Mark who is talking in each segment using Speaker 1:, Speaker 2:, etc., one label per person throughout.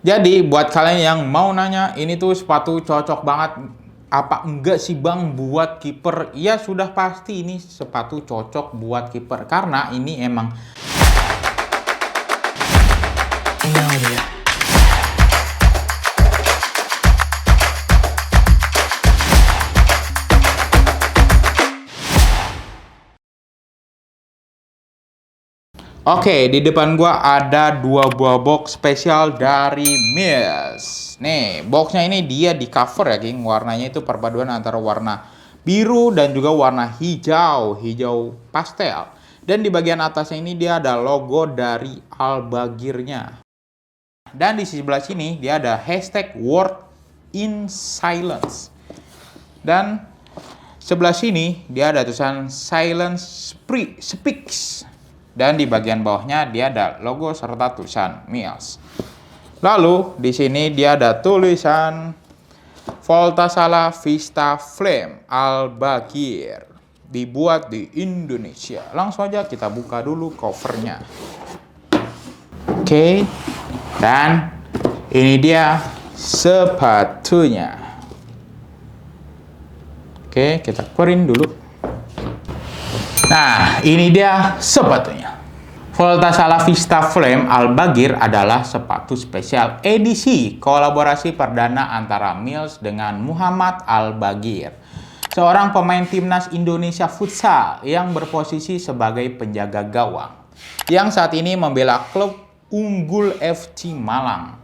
Speaker 1: Jadi buat kalian yang mau nanya, ini tuh sepatu cocok banget apa enggak sih bang buat kiper? Ya sudah pasti ini sepatu cocok buat kiper karena ini emang Oke, di depan gua ada dua buah box spesial dari Mills. Nih, boxnya ini dia di cover ya, geng. Warnanya itu perpaduan antara warna biru dan juga warna hijau, hijau pastel. Dan di bagian atasnya ini dia ada logo dari Al-Baghirnya. Dan di sebelah sini dia ada hashtag Word in Silence. Dan sebelah sini dia ada tulisan Silence Speaks. Dan di bagian bawahnya dia ada logo serta tulisan Mills. Lalu di sini dia ada tulisan Voltasala Vista Flame Al-Baghir, dibuat di Indonesia. Langsung aja kita buka dulu covernya. Oke, dan ini dia sepatunya. Oke, kita print dulu. Nah, ini dia sepatunya. Voltasala Vista Flame Al-Baghir adalah sepatu spesial edisi kolaborasi perdana antara Mills dengan Muhammad Al-Baghir, seorang pemain timnas Indonesia futsal yang berposisi sebagai penjaga gawang, yang saat ini membela klub Unggul FC Malang.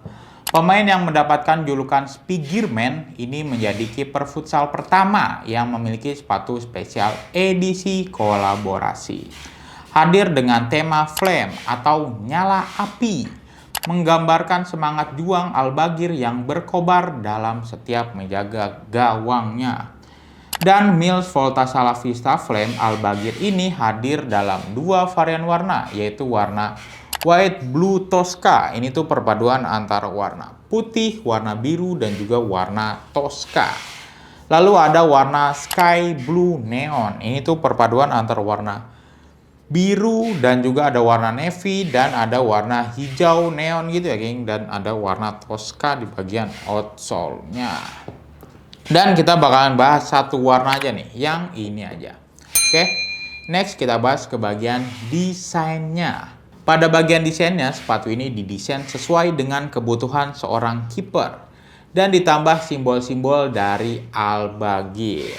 Speaker 1: Pemain yang mendapatkan julukan Spigirman ini menjadi kiper futsal pertama yang memiliki sepatu spesial edisi kolaborasi. Hadir dengan tema Flame atau nyala api, menggambarkan semangat juang Al-Baghir yang berkobar dalam setiap menjaga gawangnya. Dan Mills Voltasala Vista Flame Al-Baghir ini hadir dalam dua varian warna, yaitu warna White Blue Tosca. Ini tuh perpaduan antara warna putih, warna biru, dan juga warna Tosca. Lalu ada warna Sky Blue Neon. Ini tuh perpaduan antara warna biru dan juga ada warna navy dan ada warna hijau neon gitu ya, geng. Dan ada warna Tosca di bagian outsole-nya. Dan kita bakalan bahas satu warna aja nih, yang ini aja. Oke, next kita bahas ke bagian desainnya. Pada bagian desainnya, sepatu ini didesain sesuai dengan kebutuhan seorang kiper dan ditambah simbol-simbol dari Al-Baghir.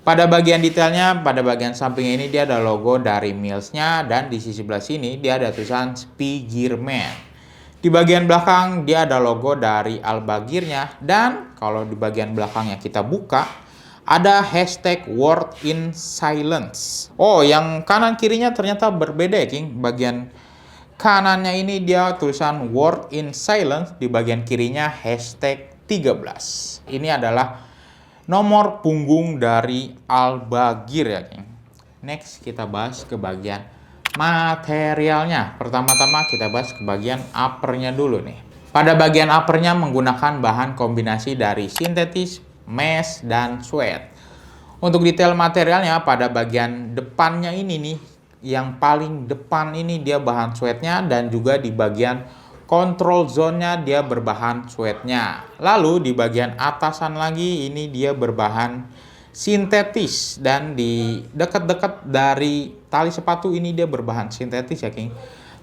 Speaker 1: Pada bagian detailnya, pada bagian samping ini dia ada logo dari Mills-nya dan di sisi sebelah sini dia ada tulisan Spigirman. Di bagian belakang dia ada logo dari Al-Baghirnya dan kalau di bagian belakangnya kita buka, ada hashtag Word in Silence. Oh, yang kanan kirinya ternyata berbeda ya, King. Bagian kanannya ini dia tulisan Word in Silence, di bagian kirinya hashtag 13. Ini adalah nomor punggung dari Al-Baghir ya, King. Next kita bahas ke bagian materialnya. Pertama-tama kita bahas ke bagian uppernya dulu nih. Pada bagian uppernya menggunakan bahan kombinasi dari sintetis, mesh, dan suede. Untuk detail materialnya pada bagian depannya ini nih, yang paling depan ini dia bahan suede-nya dan juga di bagian control zone-nya dia berbahan suede-nya. Lalu di bagian atasan lagi ini dia berbahan sintetis dan di dekat-dekat dari tali sepatu ini dia berbahan sintetis ya, King.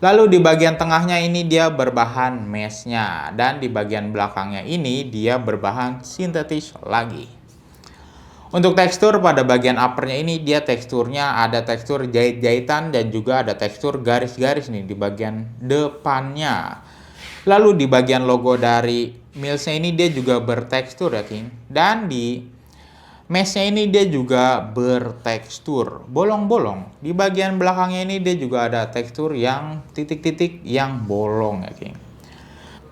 Speaker 1: Lalu di bagian tengahnya ini dia berbahan mesh-nya dan di bagian belakangnya ini dia berbahan sintetis lagi. Untuk tekstur pada bagian uppernya ini dia teksturnya ada tekstur jahit-jahitan dan juga ada tekstur garis-garis nih di bagian depannya. Lalu di bagian logo dari Mills-nya ini dia juga bertekstur ya, King. Dan di mesh-nya ini dia juga bertekstur bolong-bolong. Di bagian belakangnya ini dia juga ada tekstur yang titik-titik yang bolong ya, King.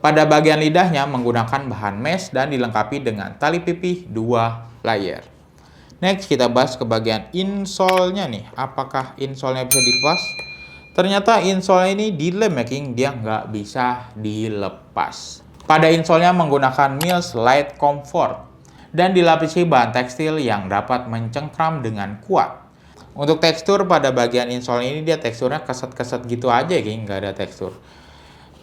Speaker 1: Pada bagian lidahnya menggunakan bahan mesh dan dilengkapi dengan tali pipih 2 layer. Next kita bahas ke bagian insole-nya nih. Apakah insole-nya bisa dilepas? Ternyata insole ini dilem ya, King. Dia nggak bisa dilepas. Pada insole-nya menggunakan Mills Light Comfort dan dilapisi bahan tekstil yang dapat mencengkram dengan kuat. Untuk tekstur pada bagian insole ini dia teksturnya keset-keset gitu aja, King. Nggak ada tekstur.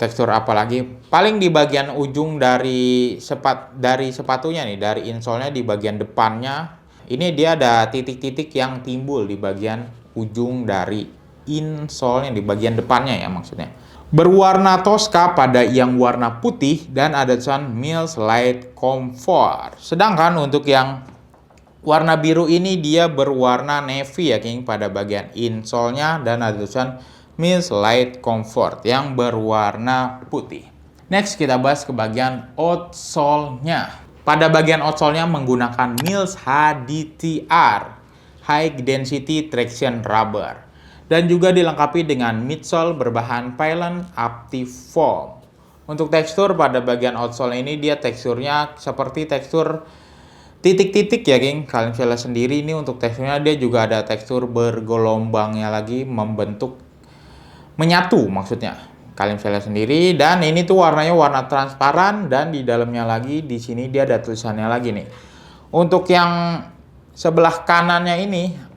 Speaker 1: tekstur apa lagi? Paling di bagian ujung dari sepatunya nih, dari insole-nya di bagian depannya. Ini dia ada titik-titik yang timbul di bagian ujung dari insole-nya, di bagian depannya ya maksudnya. Berwarna Tosca pada yang warna putih dan ada tulisan Mills Light Comfort. Sedangkan untuk yang warna biru ini dia berwarna navy ya King pada bagian insole-nya dan ada tulisan Mills Light Comfort yang berwarna putih. Next kita bahas ke bagian outsole-nya. Pada bagian outsole-nya menggunakan Mills HDTR High Density Traction Rubber dan juga dilengkapi dengan midsole berbahan Pylon Active Foam. Untuk tekstur pada bagian outsole ini dia teksturnya seperti tekstur titik-titik ya King. Kalian bisa lihat sendiri ini untuk teksturnya dia juga ada tekstur bergelombangnya lagi membentuk menyatu maksudnya. Kalian bisa lihat sendiri dan ini tuh warnanya warna transparan dan di dalamnya lagi di sini dia ada tulisannya lagi nih. Untuk yang sebelah kanannya ini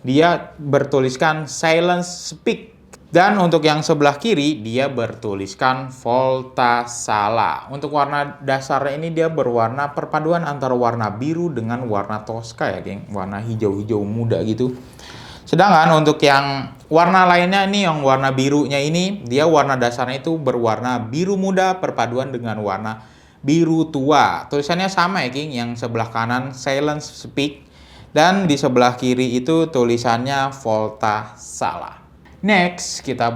Speaker 1: dia bertuliskan Silence Speak dan untuk yang sebelah kiri dia bertuliskan Volta Sala. Untuk warna dasarnya ini dia berwarna perpaduan antara warna biru dengan warna Tosca ya geng, warna hijau-hijau muda gitu. Sedangkan untuk yang warna lainnya ini yang warna birunya ini dia warna dasarnya itu berwarna biru muda perpaduan dengan warna biru tua. Tulisannya sama ya geng, yang sebelah kanan Silence Speak dan di sebelah kiri itu tulisannya Volta Sala. Next, kita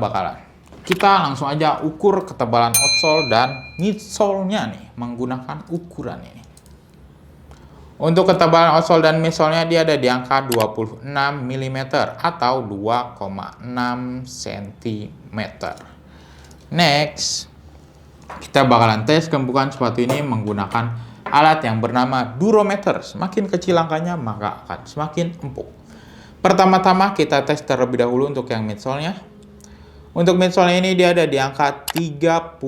Speaker 1: langsung aja ukur ketebalan outsole dan midsole-nya nih menggunakan ukuran ini. Untuk ketebalan outsole dan midsole-nya dia ada di angka 26 mm atau 2,6 cm. Next, kita bakalan tes keempukan sepatu ini menggunakan alat yang bernama durometer. Semakin kecil angkanya maka akan semakin empuk. Pertama-tama kita tes terlebih dahulu untuk yang midsole-nya. Untuk midsole ini dia ada di angka 35.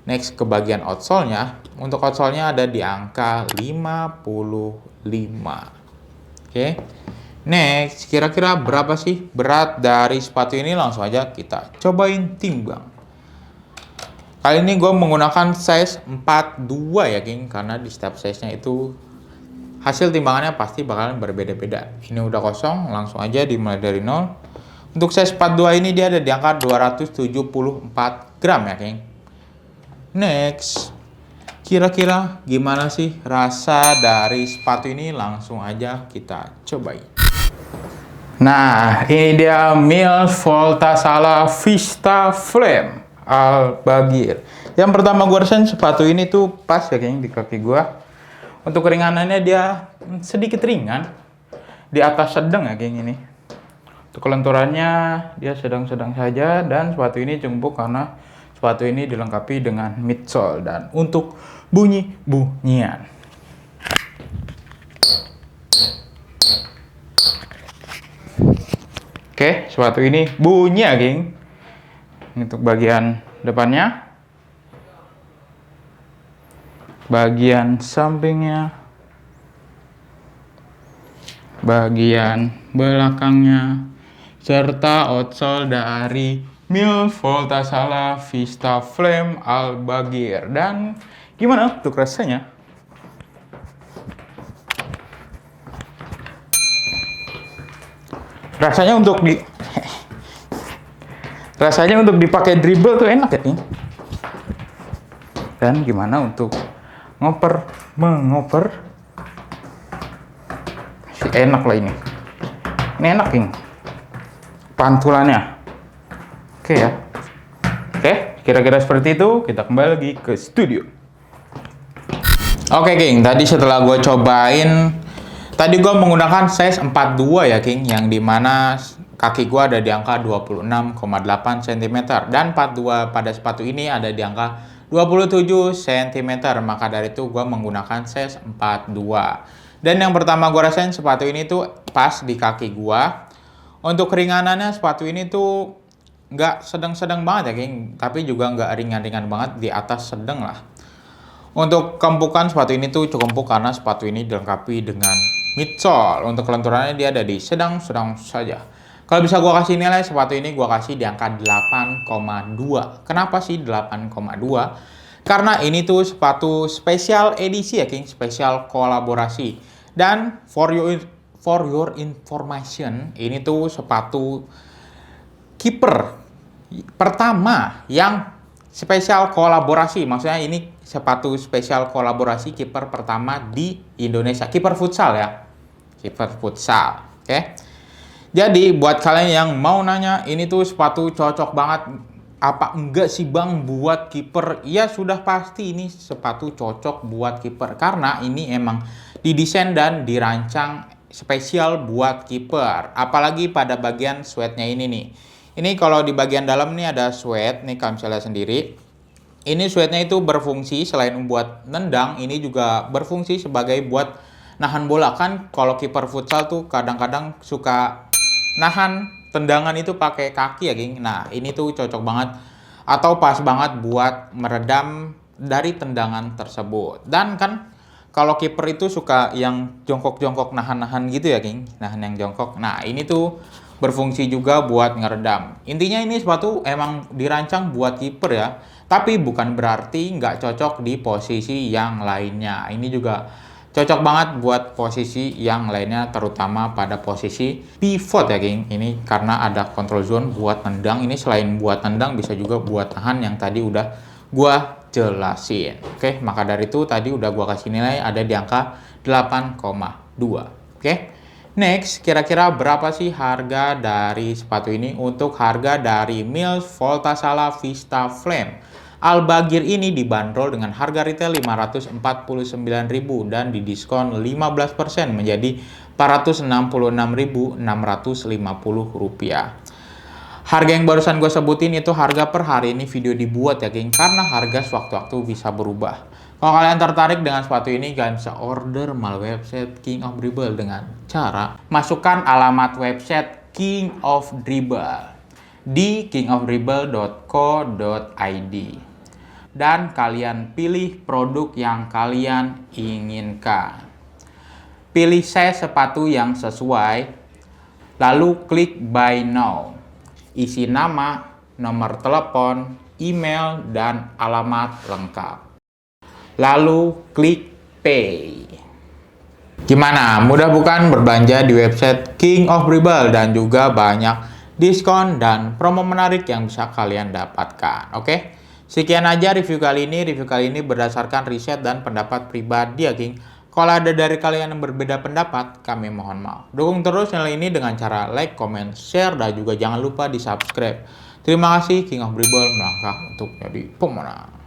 Speaker 1: Next ke bagian outsole-nya. Untuk outsole-nya ada di angka 55. Oke. Next, kira-kira berapa sih berat dari sepatu ini? Langsung aja kita cobain timbang. Kali ini gue menggunakan size 42 ya geng, karena di setiap size-nya itu hasil timbangannya pasti bakalan berbeda-beda. Ini udah kosong, langsung aja dimulai dari 0. Untuk size 42 ini dia ada di angka 274 gram ya geng. Next, kira-kira gimana sih rasa dari sepatu ini? Langsung aja kita cobain. Nah, ini dia Mills Volta Sala Vista Flame Al-Bagir. Yang pertama gue rasain sepatu ini tuh pas ya kayaknya di kaki gue. Untuk keringanannya dia sedikit ringan, di atas sedang ya kayak gini. Untuk kelenturannya dia sedang-sedang saja dan sepatu ini cukup karena sepatu ini dilengkapi dengan midsole. Dan untuk bunyian, oke, sepatu ini bunyi ya geng. Untuk bagian depannya, bagian sampingnya, bagian belakangnya, serta outsole dari Mills Volta Sala Vista Flame Al-Bagir. Dan gimana untuk rasanya? Rasanya untuk dipakai dribble tuh enak ya nih. Dan gimana untuk mengoper? Enak lah ini. Ini enak nih. Pantulannya. Oke ya. Oke, kira-kira seperti itu. Kita kembali lagi ke studio. Oke King, tadi setelah gue cobain, tadi gue menggunakan size 42 ya King, yang dimana kaki gue ada di angka 26,8 cm dan 42 pada sepatu ini ada di angka 27 cm. Maka dari itu gue menggunakan size 42. Dan yang pertama gue rasain sepatu ini tuh pas di kaki gue. Untuk keringanannya sepatu ini tuh nggak sedang-sedang banget ya King, tapi juga nggak ringan-ringan banget, di atas sedang lah. Untuk keempukan sepatu ini tuh cukup empuk karena sepatu ini dilengkapi dengan midsole. Untuk kelenturannya dia ada di sedang-sedang saja. Kalau bisa gua kasih nilai sepatu ini gua kasih di angka 8,2. Kenapa sih 8,2? Karena ini tuh sepatu spesial edisi ya, King, spesial kolaborasi. Dan for your information, ini tuh sepatu kiper pertama yang spesial kolaborasi. Maksudnya ini sepatu spesial kolaborasi kiper pertama di Indonesia. Kiper futsal ya. Kiper futsal. Oke. Jadi buat kalian yang mau nanya, ini tuh sepatu cocok banget apa enggak sih Bang buat kiper? Ya sudah pasti ini sepatu cocok buat kiper karena ini emang didesain dan dirancang spesial buat kiper. Apalagi pada bagian sweatnya ini nih. Ini kalau di bagian dalam nih ada sweat nih, kalian bisa lihat sendiri. Ini sweatnya itu berfungsi selain buat nendang, ini juga berfungsi sebagai buat nahan bola. Kan kalau kiper futsal tuh kadang-kadang suka nahan tendangan itu pakai kaki ya, geng. Nah, ini tuh cocok banget atau pas banget buat meredam dari tendangan tersebut. Dan kan kalau kiper itu suka yang jongkok-jongkok nahan-nahan gitu ya, geng. Nahan yang jongkok. Nah, ini tuh berfungsi juga buat ngeredam. Intinya ini sepatu emang dirancang buat kiper ya. Tapi bukan berarti nggak cocok di posisi yang lainnya. Ini juga cocok banget buat posisi yang lainnya, terutama pada posisi pivot ya, geng. Ini karena ada control zone buat nendang. Ini selain buat nendang bisa juga buat tahan yang tadi udah gua jelasin. Oke, maka dari itu tadi udah gua kasih nilai ada di angka 8,2. Oke. Next, kira-kira berapa sih harga dari sepatu ini? Untuk harga dari Mills Voltasala Vista Flame Al-Baghir ini dibanderol dengan harga retail Rp549.000 dan didiskon 15% menjadi Rp466.650. Harga yang barusan gue sebutin itu harga per hari ini video dibuat ya, geng, karena harga sewaktu-waktu bisa berubah. Kalau kalian tertarik dengan sepatu ini, kalian bisa order melalui website King of Dribble dengan cara masukkan alamat website King of Dribble di kingofdribble.co.id. Dan kalian pilih produk yang kalian inginkan. Pilih size sepatu yang sesuai, lalu klik buy now. Isi nama, nomor telepon, email, dan alamat lengkap. Lalu klik pay. Gimana? Mudah bukan berbelanja di website King of Dribble dan juga banyak diskon dan promo menarik yang bisa kalian dapatkan. Oke? Sekian aja review kali ini. Review kali ini berdasarkan riset dan pendapat pribadi ya, geng. Kalau ada dari kalian yang berbeda pendapat, kami mohon maaf. Dukung terus channel ini dengan cara like, comment, share, dan juga jangan lupa di subscribe. Terima kasih, King of Dribble melangkah untuk jadi pemenang.